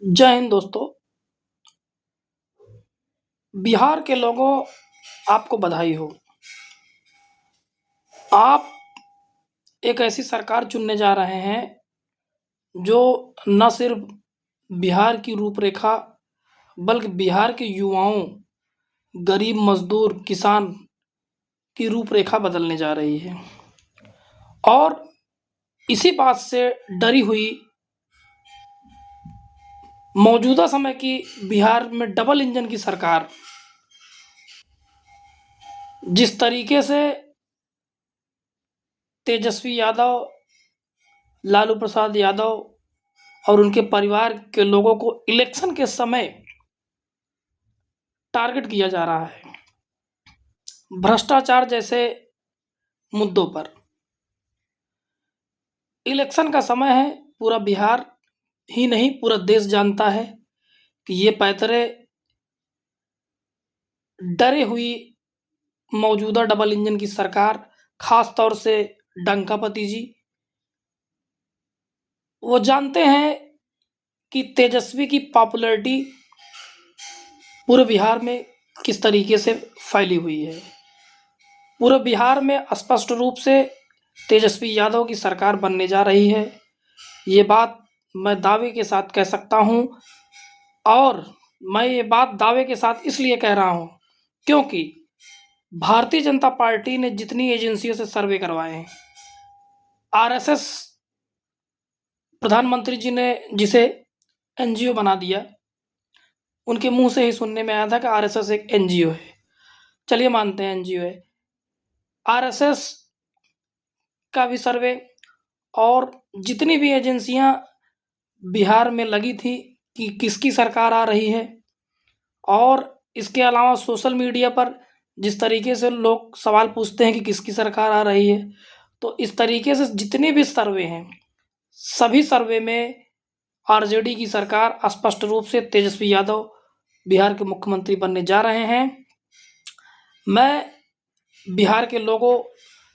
जय हिंद दोस्तों। बिहार के लोगों, आपको बधाई हो। आप एक ऐसी सरकार चुनने जा रहे हैं जो न सिर्फ बिहार की रूपरेखा बल्कि बिहार के युवाओं, गरीब मजदूर, किसान की रूपरेखा बदलने जा रही है। और इसी बात से डरी हुई मौजूदा समय की बिहार में डबल इंजन की सरकार जिस तरीके से तेजस्वी यादव, लालू प्रसाद यादव और उनके परिवार के लोगों को इलेक्शन के समय टारगेट किया जा रहा है भ्रष्टाचार जैसे मुद्दों पर। इलेक्शन का समय है, पूरा बिहार ही नहीं पूरा देश जानता है कि ये पैतरे डरे हुई मौजूदा डबल इंजन की सरकार, खास तौर से डंकापति जी, वो जानते हैं कि तेजस्वी की पॉपुलैरिटी पूरे बिहार में किस तरीके से फैली हुई है। पूरे बिहार में स्पष्ट रूप से तेजस्वी यादव की सरकार बनने जा रही है। ये बात मैं दावे के साथ कह सकता हूँ, और मैं ये बात दावे के साथ इसलिए कह रहा हूँ क्योंकि भारतीय जनता पार्टी ने जितनी एजेंसियों से सर्वे करवाए हैं, आरएसएस प्रधानमंत्री जी ने जिसे एनजीओ बना दिया, उनके मुंह से ही सुनने में आया था कि आरएसएस एक एनजीओ है। चलिए मानते हैं एनजीओ है। आरएसएस का भी सर्वे और जितनी भी एजेंसियां बिहार में लगी थी कि किसकी सरकार आ रही है, और इसके अलावा सोशल मीडिया पर जिस तरीके से लोग सवाल पूछते हैं कि किसकी सरकार आ रही है, तो इस तरीके से जितने भी सर्वे हैं, सभी सर्वे में आरजेडी की सरकार स्पष्ट रूप से तेजस्वी यादव बिहार के मुख्यमंत्री बनने जा रहे हैं। मैं बिहार के लोगों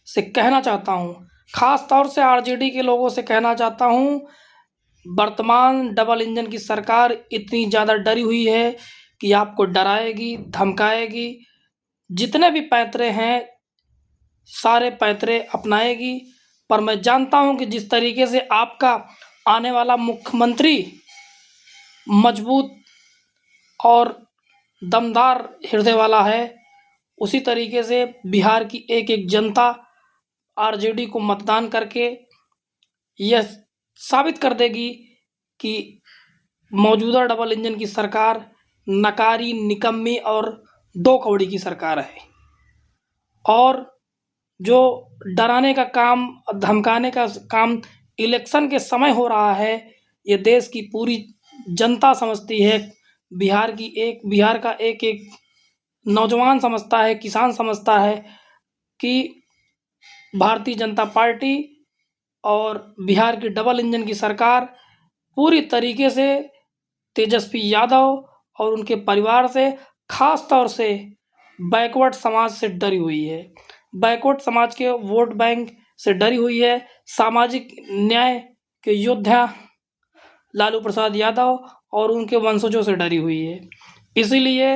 से कहना चाहता हूं, खास तौर से आरजेडी के लोगों से कहना चाहता हूं, वर्तमान डबल इंजन की सरकार इतनी ज़्यादा डरी हुई है कि आपको डराएगी, धमकाएगी, जितने भी पैंतरे हैं सारे पैंतरे अपनाएगी। पर मैं जानता हूं कि जिस तरीके से आपका आने वाला मुख्यमंत्री मजबूत और दमदार हृदय वाला है, उसी तरीके से बिहार की एक एक जनता आरजेडी को मतदान करके यह साबित कर देगी कि मौजूदा डबल इंजन की सरकार नकारी, निकम्मी और दो कौड़ी की सरकार है। और जो डराने का काम, धमकाने का काम इलेक्शन के समय हो रहा है, ये देश की पूरी जनता समझती है, बिहार का एक एक नौजवान समझता है, किसान समझता है कि भारतीय जनता पार्टी और बिहार की डबल इंजन की सरकार पूरी तरीके से तेजस्वी यादव और उनके परिवार से, खास तौर से बैकवर्ड समाज से डरी हुई है। बैकवर्ड समाज के वोट बैंक से डरी हुई है। सामाजिक न्याय के योद्धा लालू प्रसाद यादव और उनके वंशजों से डरी हुई है। इसीलिए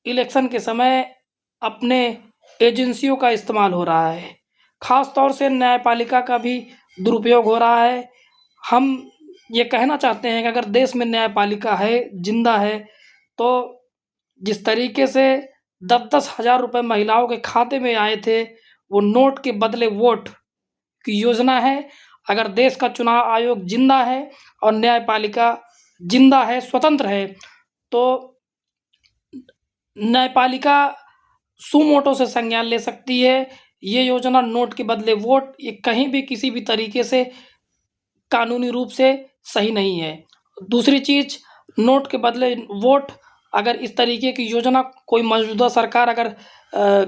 इलेक्शन के समय अपने एजेंसियों का इस्तेमाल हो रहा है, खास तौर से न्यायपालिका का भी दुरुपयोग हो रहा है। हम ये कहना चाहते हैं कि अगर देश में न्यायपालिका है, जिंदा है, तो जिस तरीके से 10-10 हज़ार रुपये महिलाओं के खाते में आए थे, वो नोट के बदले वोट की योजना है। अगर देश का चुनाव आयोग जिंदा है और न्यायपालिका जिंदा है, स्वतंत्र है, तो न्यायपालिका सुमोटो से संज्ञान ले सकती है। ये योजना नोट के बदले वोट, ये कहीं भी किसी भी तरीके से कानूनी रूप से सही नहीं है। दूसरी चीज़, नोट के बदले वोट, अगर इस तरीके की योजना कोई मौजूदा सरकार अगर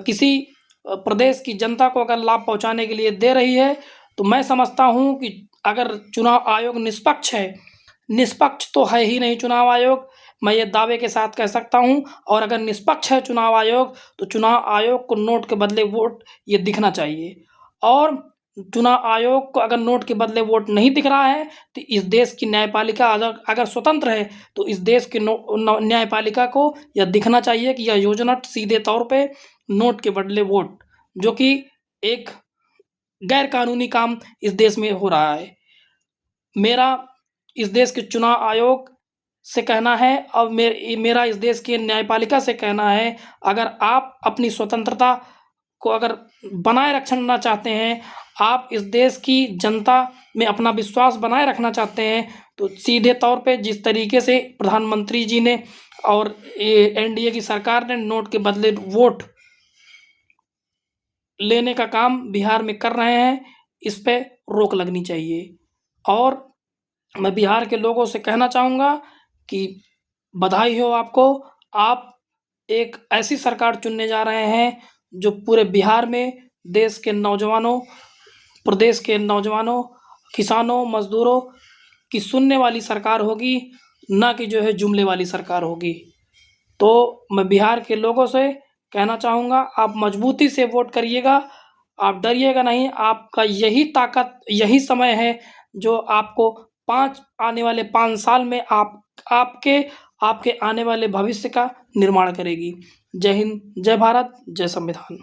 किसी प्रदेश की जनता को अगर लाभ पहुंचाने के लिए दे रही है, तो मैं समझता हूं कि अगर चुनाव आयोग निष्पक्ष है, निष्पक्ष तो है ही नहीं चुनाव आयोग, मैं ये दावे के साथ कह सकता हूं, और अगर निष्पक्ष है चुनाव आयोग, तो चुनाव आयोग को नोट के बदले वोट ये दिखना चाहिए। और चुनाव आयोग को अगर नोट के बदले वोट नहीं दिख रहा है, तो इस देश की न्यायपालिका अगर स्वतंत्र है, तो इस देश की न्यायपालिका को यह दिखना चाहिए कि यह योजना सीधे तौर पे नोट के बदले वोट, जो कि एक गैर कानूनी काम इस देश में हो रहा है। मेरा इस देश के चुनाव आयोग से कहना है और मेरा इस देश की न्यायपालिका से कहना है, अगर आप अपनी स्वतंत्रता को अगर बनाए रखना चाहते हैं, आप इस देश की जनता में अपना विश्वास बनाए रखना चाहते हैं, तो सीधे तौर पे जिस तरीके से प्रधानमंत्री जी ने और एनडीए की सरकार ने नोट के बदले वोट लेने का काम बिहार में कर रहे हैं, इस पे रोक लगनी चाहिए। और मैं बिहार के लोगों से कहना चाहूँगा कि बधाई हो आपको, आप एक ऐसी सरकार चुनने जा रहे हैं, जो पूरे बिहार में देश के नौजवानों, प्रदेश के नौजवानों, किसानों, मज़दूरों की सुनने वाली सरकार होगी, ना कि जो है जुमले वाली सरकार होगी। तो मैं बिहार के लोगों से कहना चाहूँगा, आप मज़बूती से वोट करिएगा, आप डरिएगा नहीं, आपका यही ताकत, यही समय है, जो आपको आने वाले 5 साल में आपके आने वाले भविष्य का निर्माण करेगी। जय हिंद, जय भारत, जय संविधान।